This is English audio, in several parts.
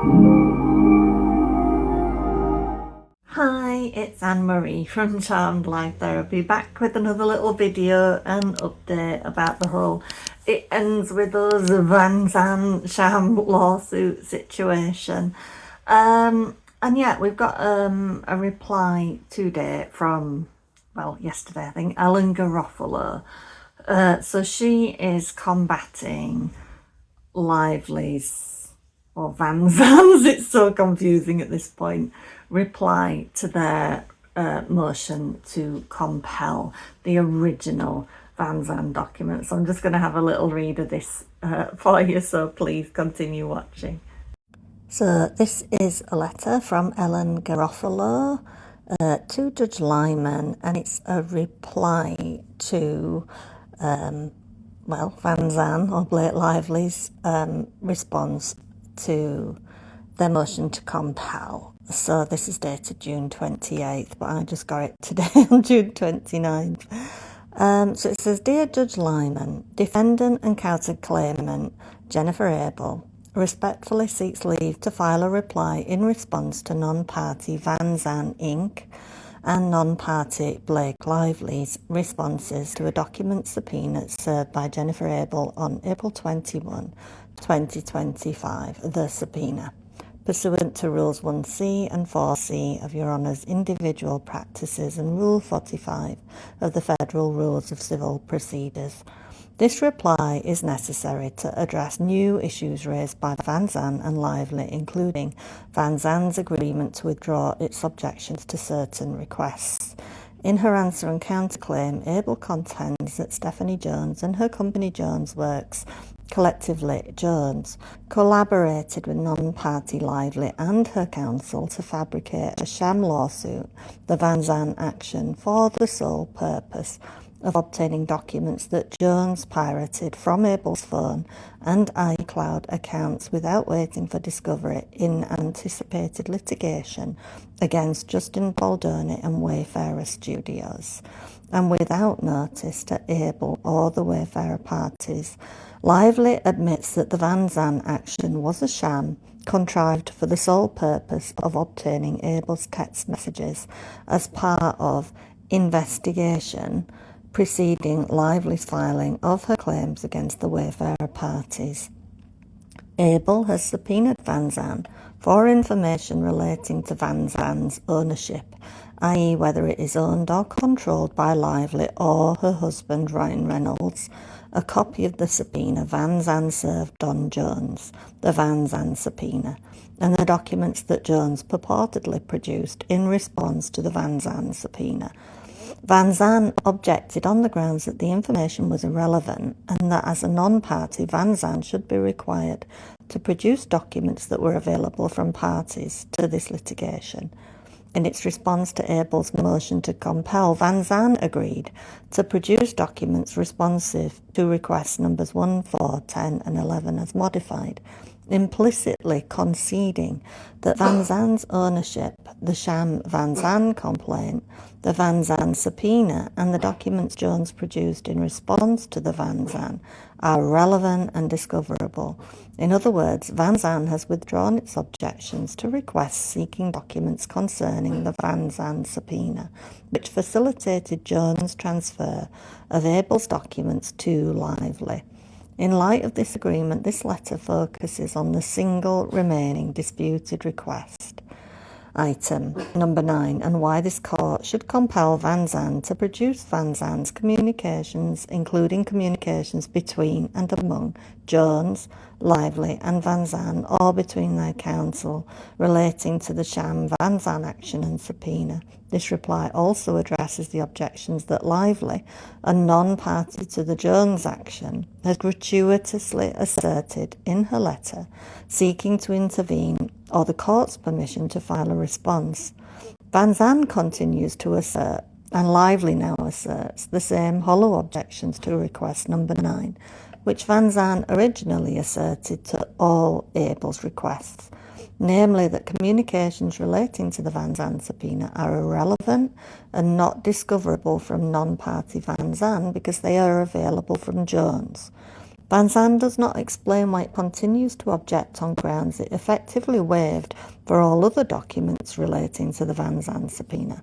Hi, it's Anne-Marie from Charmed Life Therapy, back with another little video and update about the whole it ends with us VanZan sham lawsuit situation. And yeah, we've got a reply today from, well, yesterday I think, Ellen Garofalo. So she is combating Lively's or VanZan's, it's so confusing at this point, reply to their motion to compel the original VanZan document. So I'm just going to have a little read of this for you, so please continue watching. So this is a letter from Ellen Garofalo to Judge Liman, and it's a reply to VanZan or Blake Lively's response to their motion to compel. So this is dated June 28th, but I just got it today on June 29th. So it says, Dear Judge Liman, defendant and counterclaimant Jennifer Abel respectfully seeks leave to file a reply in response to non-party VanZan Inc. and non-party Blake Lively's responses to a document subpoena served by Jennifer Abel on April 21, 2025, the subpoena, pursuant to Rules 1C and 4C of Your Honour's individual practices and Rule 45 of the Federal Rules of Civil Procedures. This reply is necessary to address new issues raised by VanZan and Lively, including VanZan's agreement to withdraw its objections to certain requests. In her answer and counterclaim, Abel contends that Stephanie Jones and her company Jones Works, collectively Jones, collaborated with non-party Lively and her counsel to fabricate a sham lawsuit, the VanZan action, for the sole purpose of obtaining documents that Jones pirated from Abel's phone and iCloud accounts without waiting for discovery in anticipated litigation against Justin Baldoni and Wayfarer Studios, and without notice to Abel or the Wayfarer parties. Lively admits that the VanZan action was a sham contrived for the sole purpose of obtaining Abel's text messages as part of investigation preceding Lively's filing of her claims against the Wayfarer parties. Abel has subpoenaed VanZan for information relating to VanZan's ownership, i.e. whether it is owned or controlled by Lively or her husband Ryan Reynolds. A copy of the subpoena VanZan served Don Jones, the VanZan subpoena, and the documents that Jones purportedly produced in response to the VanZan subpoena. VanZan objected on the grounds that the information was irrelevant and that as a non-party, VanZan should be required to produce documents that were available from parties to this litigation. In its response to Abel's motion to compel, VanZan agreed to produce documents responsive to requests numbers 1, 4, 10 and 11 as modified, implicitly conceding that VanZan's ownership, the sham VanZan complaint, the VanZan subpoena, and the documents Jones produced in response to the VanZan are relevant and discoverable. In other words, VanZan has withdrawn its objections to requests seeking documents concerning the VanZan subpoena, which facilitated Jones' transfer of Abel's documents to Lively. In light of this agreement, this letter focuses on the single remaining disputed request, item number 9, and why this court should compel VanZan to produce VanZan's communications, including communications between and among Jones, Lively and VanZan, or between their counsel, relating to the sham VanZan action and subpoena. This reply also addresses the objections that Lively, a non-party to the Jones action, has gratuitously asserted in her letter, seeking to intervene or the court's permission to file a response. VanZan continues to assert, and Lively now asserts, the same hollow objections to request number 9, which VanZan originally asserted to all Abel's requests, namely that communications relating to the VanZan subpoena are irrelevant and not discoverable from non-party VanZan because they are available from Jones. VanZan does not explain why it continues to object on grounds it effectively waived for all other documents relating to the VanZan subpoena.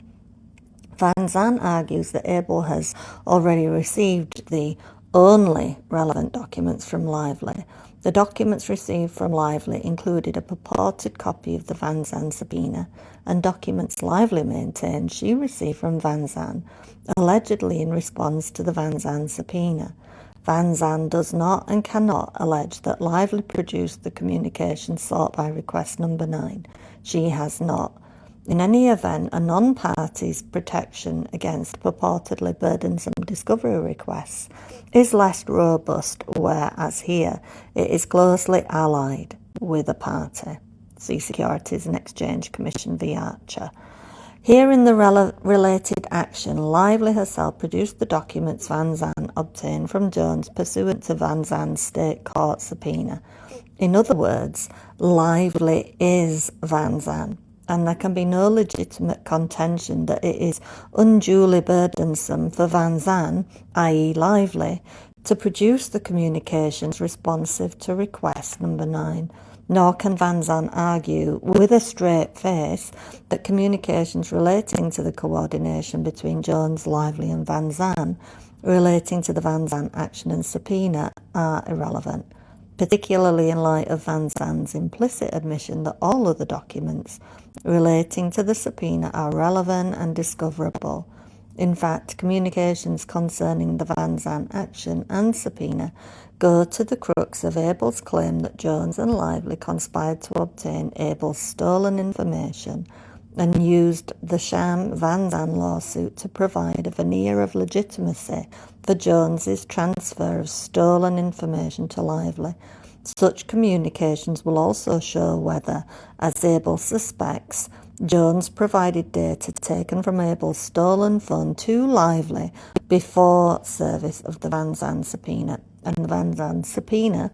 VanZan argues that Abel has already received the only relevant documents from Lively. The documents received from Lively included a purported copy of the VanZan subpoena and documents Lively maintained she received from VanZan, allegedly in response to the VanZan subpoena. VanZan does not and cannot allege that Lively produced the communication sought by request number 9. She has not. In any event, a non-party's protection against purportedly burdensome discovery requests is less robust, whereas here it is closely allied with a party. See Securities and Exchange Commission v. Archer. Here in the related action, Lively herself produced the documents VanZan obtained from Jones pursuant to VanZan's state court subpoena. In other words, Lively is VanZan, and there can be no legitimate contention that it is unduly burdensome for VanZan, i.e. Lively, to produce the communications responsive to request number 9. Nor can VanZan argue with a straight face that communications relating to the coordination between Jones, Lively and VanZan relating to the VanZan action and subpoena are irrelevant, particularly in light of VanZan's implicit admission that all other documents relating to the subpoena are relevant and discoverable. In fact, communications concerning the VanZan action and subpoena go to the crux of Abel's claim that Jones and Lively conspired to obtain Abel's stolen information and used the sham VanZan lawsuit to provide a veneer of legitimacy for Jones's transfer of stolen information to Lively. Such communications will also show whether, as Abel suspects, Jones provided data taken from Abel's stolen phone to Lively before service of the VanZan subpoena, and the VanZan subpoena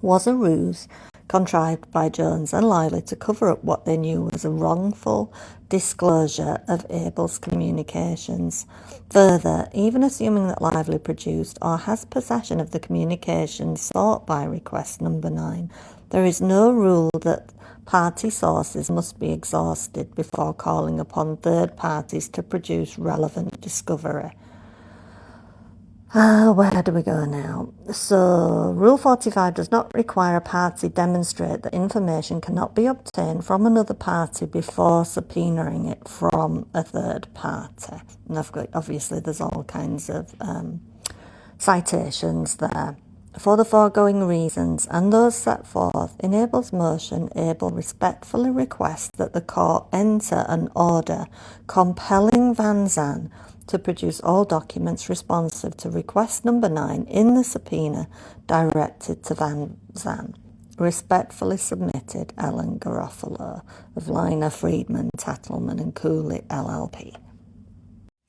was a ruse contrived by Jones and Lively to cover up what they knew was a wrongful disclosure of Abel's communications. Further, even assuming that Lively produced or has possession of the communications sought by request number 9, there is no rule that party sources must be exhausted before calling upon third parties to produce relevant discovery. Where do we go now? So, Rule 45 does not require a party demonstrate that information cannot be obtained from another party before subpoenaing it from a third party. And obviously there's all kinds of citations there. For the foregoing reasons and those set forth in Abel's motion, Abel respectfully requests that the court enter an order compelling VanZan to produce all documents responsive to request number 9 in the subpoena directed to VanZan. Respectfully submitted, Ellen Garofalo of Liner, Friedman, Tattleman and Cooley, LLP.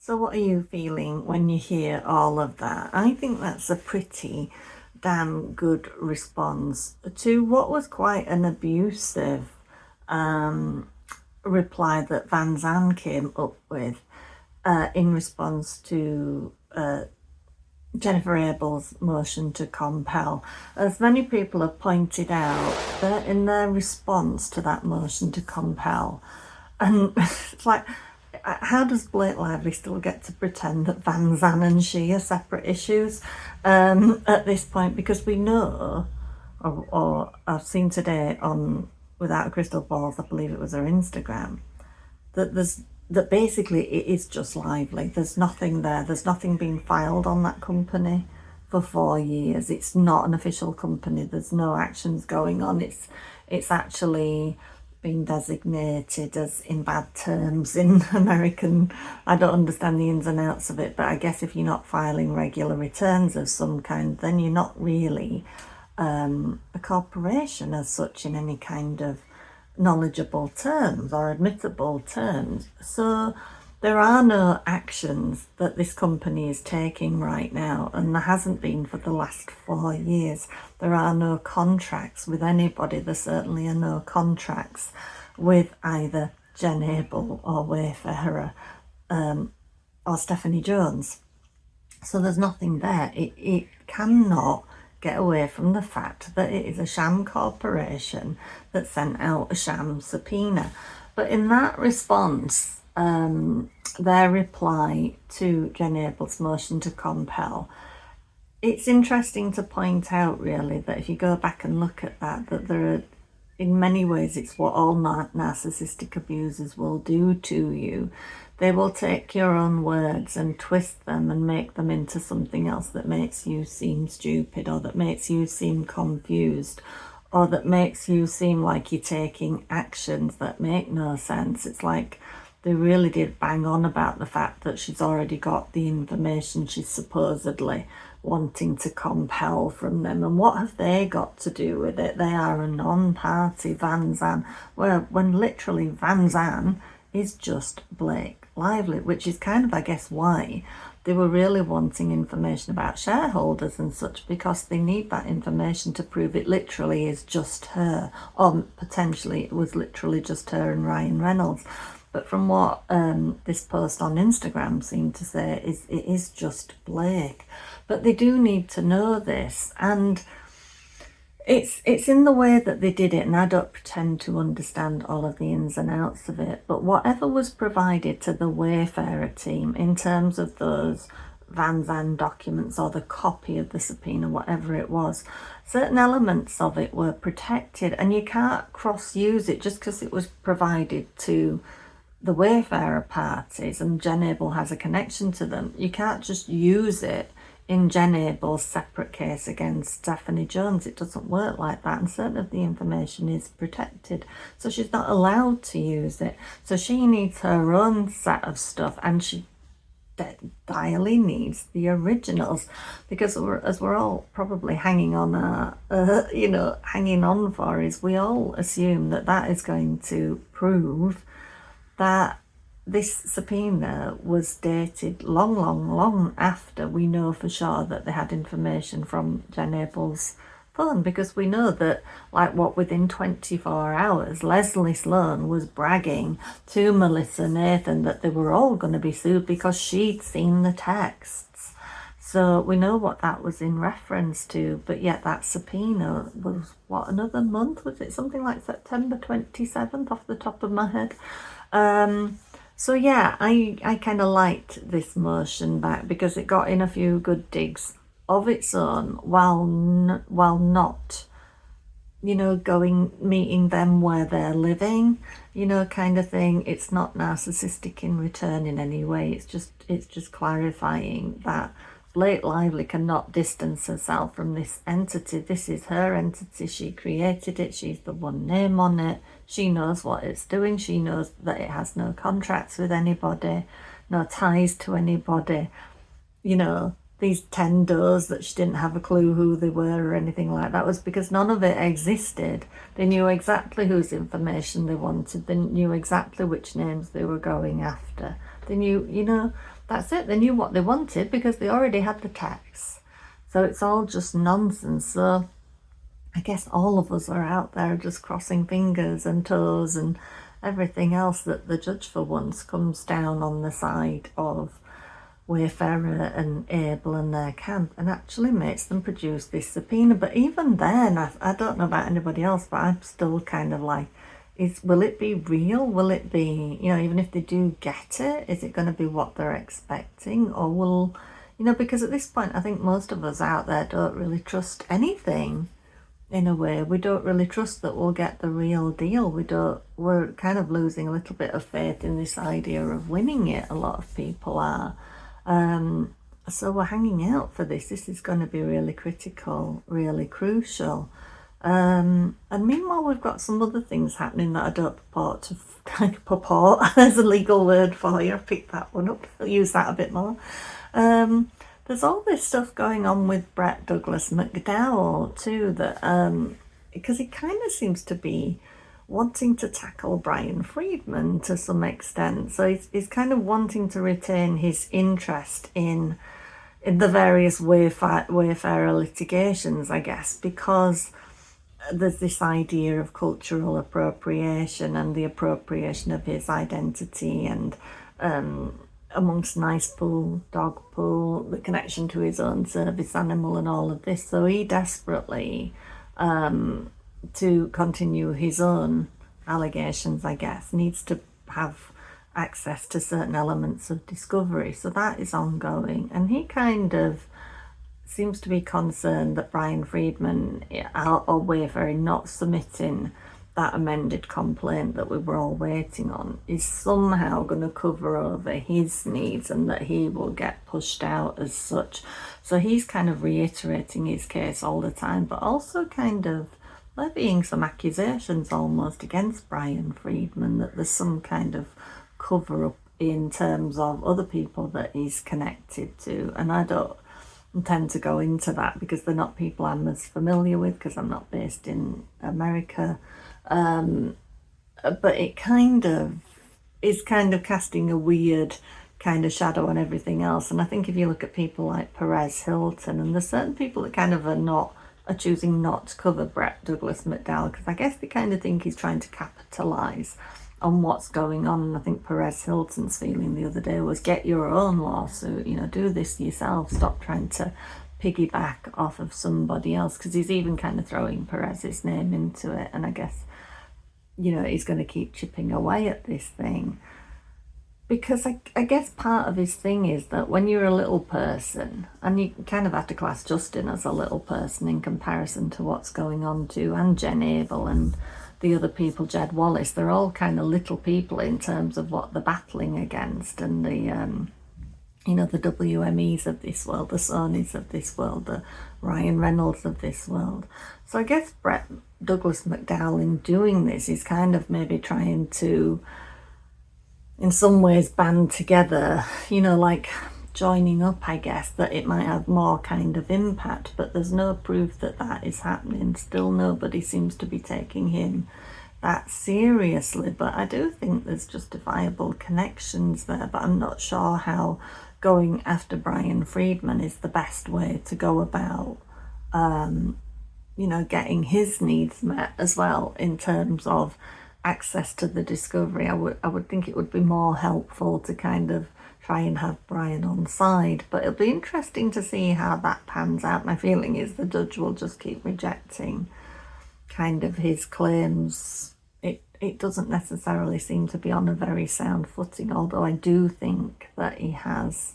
So what are you feeling when you hear all of that? I think that's a pretty damn good response to what was quite an abusive reply that VanZan came up with in response to Jennifer Abel's motion to compel. As many people have pointed out, that in their response to that motion to compel, and it's like, how does Blake Lively still get to pretend that VanZan and she are separate issues at this point? Because we know, or I've seen today on Without a Crystal Balls, I believe it was her Instagram, that basically it is just Lively. There's nothing there. There's nothing being filed on that company for 4 years. It's not an official company. There's no actions going on. It's actually being designated as in bad terms in American. I don't understand the ins and outs of it, but I guess if you're not filing regular returns of some kind, then you're not really a corporation as such in any kind of knowledgeable terms or admittable terms. So there are no actions that this company is taking right now, and there hasn't been for the last 4 years. There are no contracts with anybody. There certainly are no contracts with either Jen Abel or Wayfarer or Stephanie Jones. So there's nothing there. It cannot get away from the fact that it is a sham corporation that sent out a sham subpoena. But in that response, their reply to Jen Abel's motion to compel, it's interesting to point out really that if you go back and look at that there are, in many ways, it's what all narcissistic abusers will do to you. They will take your own words and twist them and make them into something else that makes you seem stupid, or that makes you seem confused, or that makes you seem like you're taking actions that make no sense. It's like they really did bang on about the fact that she's already got the information she's supposedly wanting to compel from them. And what have they got to do with it? They are a non-party, VanZan, when literally VanZan is just Blake Lively, which is kind of, I guess, why they were really wanting information about shareholders and such, because they need that information to prove it literally is just her, or potentially it was literally just her and Ryan Reynolds. But from what this post on Instagram seemed to say, it is just Blake. But they do need to know this, and it's in the way that they did it, and I don't pretend to understand all of the ins and outs of it, but whatever was provided to the Wayfarer team in terms of those VanZan documents, or the copy of the subpoena, whatever it was, certain elements of it were protected, and you can't cross-use it just because it was provided to the Wayfarer parties and Jen Abel has a connection to them. You can't just use it in Jen Abel's separate case against Stephanie Jones. It doesn't work like that, and certain of the information is protected, so she's not allowed to use it. So she needs her own set of stuff, and she direly needs the originals, because as we're all probably hanging on hanging on for, is we all assume that is going to prove that this subpoena was dated long after we know for sure that they had information from Jen Abel's phone, because we know that, within 24 hours, Leslie Sloan was bragging to Melissa Nathan that they were all going to be sued because she'd seen the texts. So we know what that was in reference to, but yet that subpoena was, another month? Was it something like September 27th off the top of my head? So yeah, I kind of liked this motion back because it got in a few good digs of its own, while not, meeting them where they're living, kind of thing. It's not narcissistic in return in any way. It's just clarifying that Blake Lively cannot distance herself from this entity. This is her entity. She created it. She's the one name on it. She knows what it's doing. She knows that it has no contracts with anybody, no ties to anybody. These 10 doors that she didn't have a clue who they were or anything like that was because none of it existed. They knew exactly whose information they wanted. They knew exactly which names they were going after. They knew, that's it. They knew what they wanted because they already had the text. So it's all just nonsense. So I guess all of us are out there just crossing fingers and toes and everything else that the judge for once comes down on the side of Wayfarer and Abel and their camp and actually makes them produce this subpoena. But even then, I don't know about anybody else, but I'm still kind of like, will it be real? Will it be, even if they do get it, is it going to be what they're expecting? Or will, because at this point, I think most of us out there don't really trust anything in a way. We don't really trust that we'll get the real deal. We're kind of losing a little bit of faith in this idea of winning it. A lot of people are. So we're hanging out for this. This is going to be really critical, really crucial. And meanwhile, we've got some other things happening that I don't purport. There's a legal word for you. I picked that one up. I'll use that a bit more. There's all this stuff going on with Brett Douglas McDowell too, that because he kind of seems to be wanting to tackle Brian Friedman to some extent. So he's kind of wanting to retain his interest in the various Wayfarer litigations, I guess, because there's this idea of cultural appropriation and the appropriation of his identity and amongst nice pool, dog pool, the connection to his own service animal and all of this. So he desperately, to continue his own allegations, I guess, needs to have access to certain elements of discovery. So that is ongoing. And he kind of seems to be concerned that Brian Friedman or Wayfarer not submitting that amended complaint that we were all waiting on is somehow going to cover over his needs and that he will get pushed out as such. So he's kind of reiterating his case all the time, but also kind of levying some accusations almost against Brian Friedman, that there's some kind of cover up in terms of other people that he's connected to. And I don't intend to go into that because they're not people I'm as familiar with, because I'm not based in America. But it kind of is kind of casting a weird kind of shadow on everything else. And I think if you look at people like Perez Hilton, and there's certain people that kind of are choosing not to cover Brett Douglas McDowell, because I guess they kind of think he's trying to capitalise on what's going on. And I think Perez Hilton's feeling the other day was, get your own lawsuit, do this yourself, stop trying to piggyback off of somebody else, because he's even kind of throwing Perez's name into it. And I guess he's going to keep chipping away at this thing, because I guess part of his thing is that when you're a little person, and you kind of have to class Justin as a little person in comparison to what's going on too, and Jen Abel and the other people, Jed Wallace, they're all kind of little people in terms of what they're battling against, and the the WMEs of this world, the Sonys of this world, the Ryan Reynolds of this world. So I guess Brett Douglas McDowell, in doing this, is kind of maybe trying to, in some ways, band together, like joining up, I guess, that it might have more kind of impact. But there's no proof that that is happening. Still nobody seems to be taking him that seriously. But I do think there's justifiable connections there, but I'm not sure how going after Brian Friedman is the best way to go about getting his needs met as well, in terms of access to the discovery. I would think it would be more helpful to kind of try and have Brian on side, but it'll be interesting to see how that pans out. My feeling is the judge will just keep rejecting kind of his claims. It doesn't necessarily seem to be on a very sound footing, although I do think that he has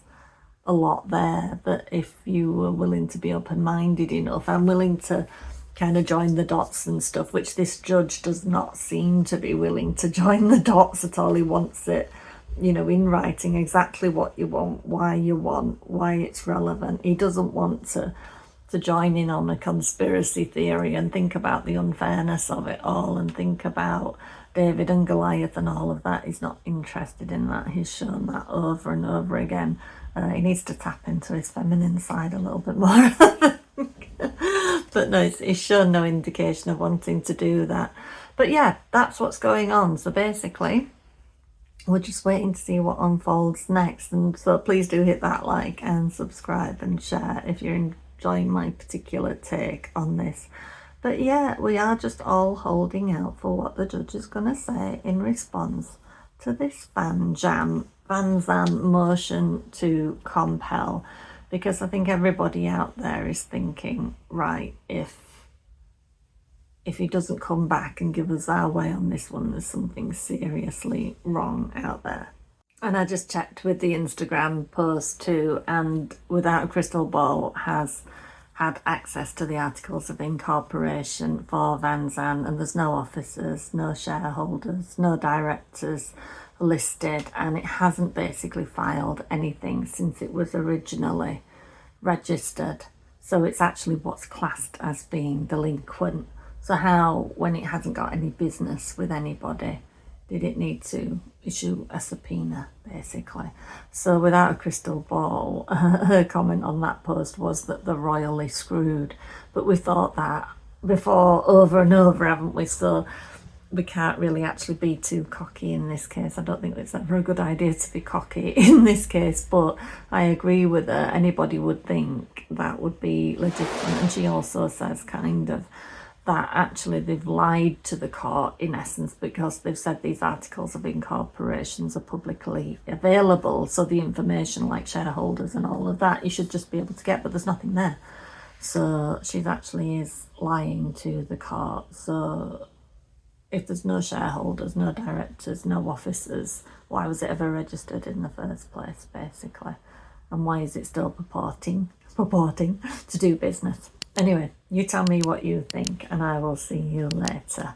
a lot there, that if you were willing to be open-minded enough and willing to kind of join the dots and stuff, which this judge does not seem to be willing to join the dots at all. He wants it, in writing, exactly what you want, why it's relevant. He doesn't want to join in on a conspiracy theory and think about the unfairness of it all and think about David and Goliath and all of that. He's not interested in that. He's shown that over and over again. He needs to tap into his feminine side a little bit more. But no, he's shown no indication of wanting to do that. But yeah, that's what's going on. So basically, we're just waiting to see what unfolds next. And so please do hit that like and subscribe and share if you're enjoying my particular take on this. But yeah, we are just all holding out for what the judge is going to say in response to this VanZan motion to compel. Because I think everybody out there is thinking, right, if he doesn't come back and give us our way on this one, there's something seriously wrong out there. And I just checked with the Instagram post too, and Without a Crystal Ball has had access to the articles of incorporation for VanZan, and there's no officers, no shareholders, no directors listed, and it hasn't basically filed anything since it was originally registered. So it's actually what's classed as being delinquent. So how, when it hasn't got any business with anybody, did it need to issue a subpoena, basically? So Without a Crystal Ball, her comment on that post was that they're royally screwed. But we thought that before over and over, haven't we? So we can't really actually be too cocky in this case. I don't think it's ever a good idea to be cocky in this case, but I agree with her. Anybody would think that would be legitimate. And she also says kind of that actually they've lied to the court in essence, because they've said these articles of incorporations are publicly available, so the information like shareholders and all of that you should just be able to get, but there's nothing there. So she's actually is lying to the court. So if there's no shareholders, no directors, no officers, why was it ever registered in the first place, basically? And why is it still purporting to do business? Anyway, you tell me what you think, and I will see you later.